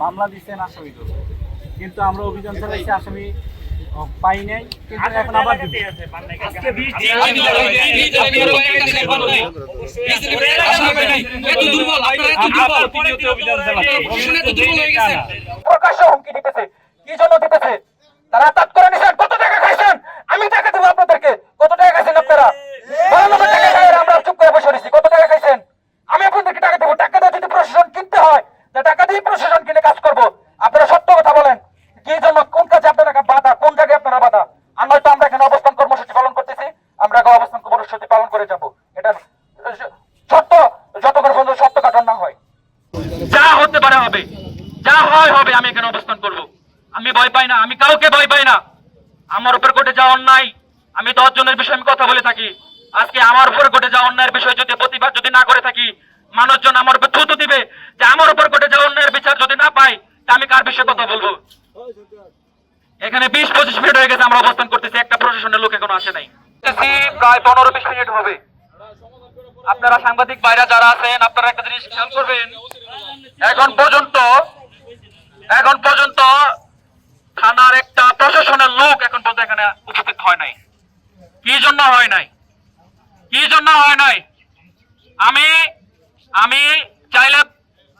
মামলা দিচ্ছেন আসামি তো, কিন্তু আমরা অভিযান চালাইছি, আসামি পাই নাই, কিন্তু এখন আবার প্রকাশ্য হুমকি দিতেছে। কি জন্য দিতেছে? তারা তাৎক্ষণিক নিছেন, কত টাকা খাইছেন আমি টাকা দেবো আপনাদেরকে। কত টাকা খাইছেন আপনারা? 92 টাকা খাই আমরা চুপ করে বসে রয়েছি। কত টাকা খাইছেন? আমি আপনাদেরকে টাকা দেবো। টাকা দিয়ে যদি প্রশাসন কিনতে হয় তা টাকা দিয়ে প্রশাসন কিনে কাজ করব। আপনারা সত্য কথা বলেন, কি জন্য, কোন কাজে আপনারা বাধা, কোন জায়গায় আপনারা বাধা? আর নয়তো আমরা এখানে অবস্থান কর্মসূচি পালন করতেছি, আমরা অবস্থান কর্মসূচি পালন করে যাব। এটা সত্য, যতক্ষণ পর্যন্ত সত্য কাটান না হয়। যা হতে পারে হবে, যা হয় হবে, আমি এখানে অবস্থান করব। আমি ভয় পাই না, আমি কাউকে ভয় পাই না। আমার উপর ঘটে যাওয়া অন্যায়, আমি 10 জনের বিষয়ে আমি কথা বলে থাকি। আজকে আমার উপর ঘটে যাওয়া অন্যায়ের বিষয় যদি প্রতিবাদ যদি না করে থাকি, মানুষজন আমার উপর থুতু দিবে যে আমার উপর ঘটে যাওয়া অন্যায়ের বিচার যদি না পাই, তা আমি কার বিষয়ে কথা বলবো? এখানে 20-25 মিনিট হয়ে গেছে আমরা অবস্থান করতেছি, একটা প্রশাসনের লোক এখনো আসে নাই। প্রায় 15-20 মিনিট হবে। আপনারা সাংবাদিক ভাইরা যারা আছেন, আপনারা একটা জিনিস খেয়াল করবেন, এখন পর্যন্ত থানার একটা প্রশাসনের লোক এখন পর্যন্ত এখানে উপস্থিত হয় নাই। কি জন্য হয় নাই? আমি চাইলে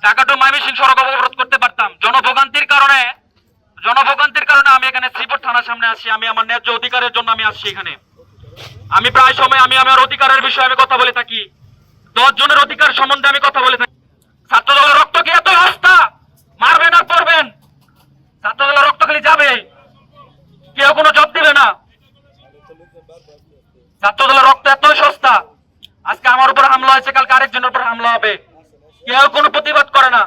ঢাকা টু ময়মনসিংহ সড়ক অবরোধ করতে পারতাম। জনভোগান্তির কারণে আমি এখানে শ্রীপুর থানার সামনে আসছি। আমি আমার ন্যায্য অধিকারের জন্য আমি আসছি এখানে। আমি প্রায় সময় আমি আমার অধিকারের বিষয়ে আমি কথা বলে থাকি। 10 জনের অধিকার সম্বন্ধে আমি কথা বলে থাকি। ছাত্র দলের রক্ত কি এত সস্তা? মারবেন আর পড়বেন, ছাত্র দলের রক্ত খালি যাবে, কেউ কোনো জব দিবে না। ছাত্র দলের রক্ত এত সস্তা। আজকে আমার উপর হামলা হয়েছে, কালকে আরেকজনের উপর হামলা হবে, কেউ কোনো প্রতিবাদ করে না।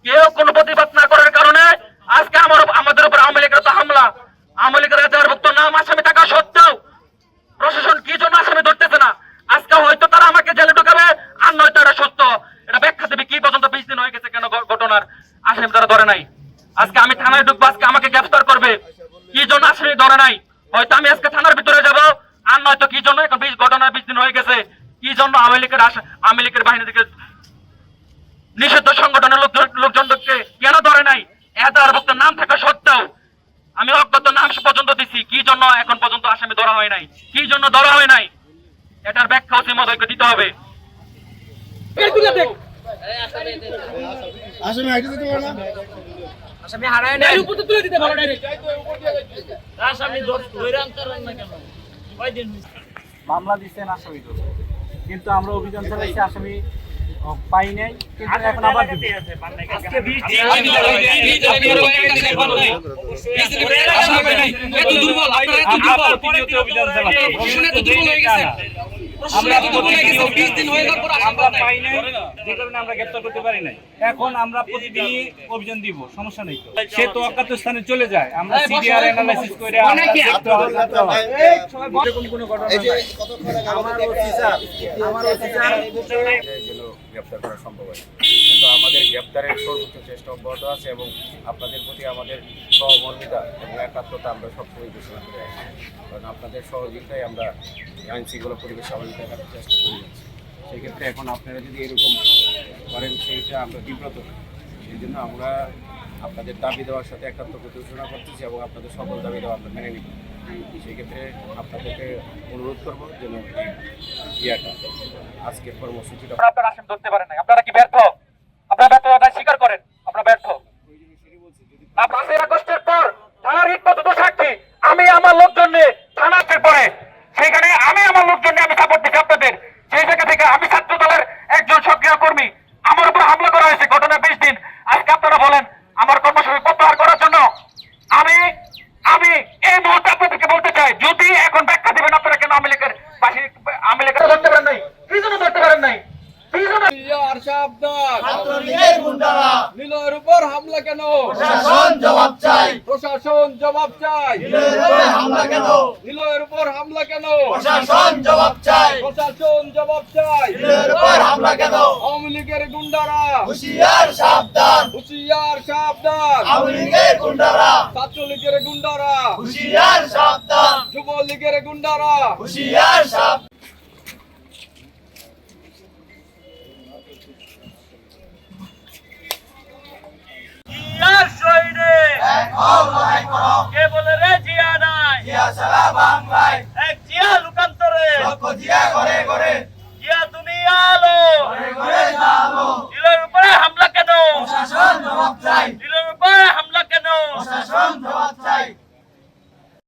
কেউ কোনো প্রতিবাদ না করার কারণে আজকে আমাদের উপর আওয়ামী লীগের তো হামলা। আওয়ামী লীগের এজাহারভুক্ত নাম আসামি থাকা সত্ত্বেও প্রশাসন কি জন্য আসামি ধরতেছে না? আজকে হয়তো তারা আমাকে জেলে ঢুকাবে, আর নয়তো এটা সত্য। এটা ব্যাখ্যা দেবে কি পর্যন্ত 20 দিন হয়ে গেছে কেন ঘটনার আসামি তারা ধরে নাই? আজকে আমি থানায় ঢুকবো, আজকে আমাকে গ্রেফতার করবে, কি জন্য আসামি ধরে নাই? হয়তো আমি আজকে থানার ভিতরে যাব, আর নয়তো কি জন্য এখন ঘটনার 20 দিন হয়ে গেছে, কি জন্য আওয়ামী লীগের বাহিনী থেকে নিষিদ্ধ সংগঠনের লোকজনকে কেন ধরে নাই? এজাহারভুক্ত নাম থাকা সত্ত্বেও আমি অজ্ঞাত নাম পর্যন্ত দিছি, কি জন্য এখন পর্যন্ত আসামি ধরা হয় নাই? কি জন্য ধরা হয় নাই? এটার ব্যাখ্যা হচ্ছে মহোদয়কে দিতে হবে। মামলা দিচ্ছেন আসামি তো, কিন্তু আমরা অভিযান চালাইছি, আসামি পাই নাই, কিন্তু এখন আবার এখন আমরা প্রতিদিনই অভিযান দিব, সমস্যা নেই। সে তো অজ্ঞাত স্থানে চলে যায়, আমরা সিডিআর অ্যানালাইসিস করে কোনো ঘটনা গ্রেপ্তার করা সম্ভব হয়, কিন্তু আমাদের গ্রেপ্তারের সর্বোচ্চ চেষ্টা অব্যাহত আছে এবং আপনাদের প্রতি আমাদের সহমর্মিতা এবং একাত্মতা আমরা সবসময় ঘোষণা করে আসছি। কারণ আপনাদের সহযোগিতায় আমরা আইন শৃঙ্খলা পরিবেশ স্বাভাবিক রাখার চেষ্টা করে যাচ্ছি। সেক্ষেত্রে এখন আপনারা যদি এরকম করেন সেইটা আমরা বিব্রত, সেই জন্য আমরা আপনাদের দাবি দেওয়ার সাথে একাত্মতা ঘোষণা করতেছি এবং আপনাদের সকল দাবি দেওয়া আমরা মেনে নিব। সেক্ষেত্রে আপনাদেরকে অনুরোধ করবো যেন আজকের কর্মসূচিটা আপনারা আসামি ধরতে পারেন নাই। আপনারা কি ব্যর্থ? আপনারা ব্যর্থতা স্বীকার করেন, আপনারা ব্যর্থ। 5 আগস্টের পর থানার হিটপত সাক্ষী আমি আমার লোকজন নিয়ে থানার পরে সেখানে আমি আমার লোকজন নিয়ে আমি সাপোর্ট দিচ্ছি আপনাদের। সেই জায়গা থেকে আমি ছাত্র দলের একজন সক্রিয় কর্মী, আমার উপর হামলা করা হয়েছে ঘটনা 20 দিন। আজকে আপনারা বলেন আমার কর্মসূচি প্রত্যাহার করার জন্য। আমি এই মুহূর্তে আপনাদেরকে বলতে চাই, যদি এখন ব্যাখ্যা দিবেন আপনারা কেন আওয়ামী লীগের ধরতে পারেন নাই, কি জন্য ধরতে পারেন নাই? নিলয়ের উপর হামলা কেন? প্রশাসন জবাব চাই। নিলয়ের উপর হামলা কেন? প্রশাসন জবাব চাই। আওয়ামী লীগের গুন্ডারা হুঁশিয়ার সাবধান। ছাত্রলীগের গুন্ডারা হুঁশিয়ার সাবধান। যুবলীগের গুন্ডারা হুঁশিয়ার সাবধান। বাংলায় এক জিয়া লুকান্তরে লক্ষ জিয়া ঘরে ঘরে জিয়া তুমি আলো ঘরে ঘরে আলো দিলের উপরে হামলা কেন প্রশাসন জবাব চাই দিলের উপরে হামলা কেন প্রশাসন জবাব